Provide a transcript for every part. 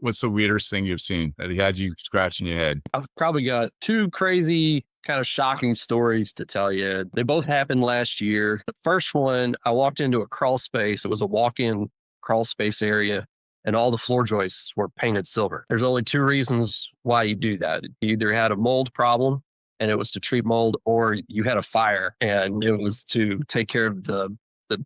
What's the weirdest thing you've seen that he had you scratching your head? I've probably got two crazy, kind of shocking stories to tell you. They both happened last year. The first one, I walked into a crawl space. It was a walk-in crawl space area, and all the floor joists were painted silver. There's only two reasons why you do that. You either had a mold problem, and it was to treat mold, or you had a fire, and it was to take care of the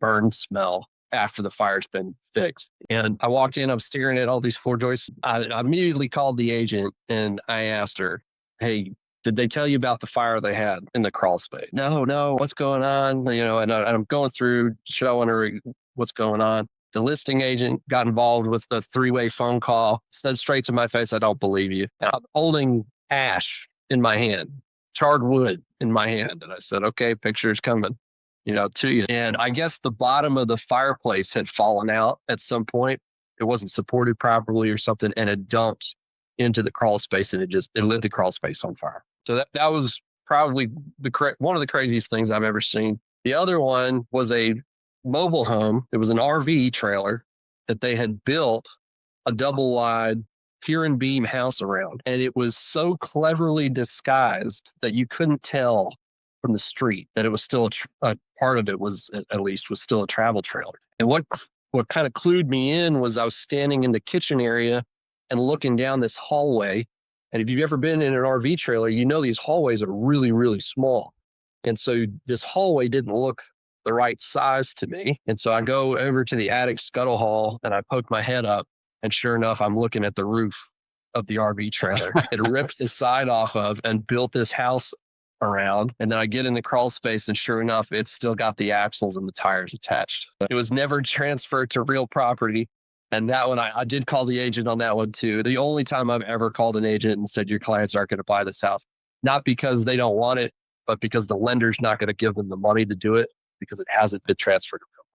burn smell after the fire's been fixed. And I walked in, I'm staring at all these floor joists. I immediately called the agent and I asked her, hey, did they tell you about the fire they had in the crawl space? No, what's going on? And I'm going through showing her what's going on. The listing agent got involved with the three-way phone call, said straight to my face, I don't believe you. And I'm holding ash in my hand, charred wood in my hand. And I said, okay, picture's coming, to you. And I guess the bottom of the fireplace had fallen out at some point. It wasn't supported properly or something, and it dumped into the crawl space, and it lit the crawl space on fire. So that was probably one of the craziest things I've ever seen. The other one was a mobile home. It was an RV trailer that they had built a double wide pier and beam house around. And it was so cleverly disguised that you couldn't tell from the street that it was still a part of it was still a travel trailer. And what kind of clued me in was I was standing in the kitchen area and looking down this hallway. And if you've ever been in an RV trailer, these hallways are really, really small. And so this hallway didn't look the right size to me. And so I go over to the attic scuttle hall and I poke my head up. And sure enough, I'm looking at the roof of the RV trailer. It ripped the side off of and built this house around. And then I get in the crawl space and sure enough, it's still got the axles and the tires attached. It was never transferred to real property. And that one, I did call the agent on that one too. The only time I've ever called an agent and said, your clients aren't going to buy this house, not because they don't want it, but because the lender's not going to give them the money to do it because it hasn't been transferred to real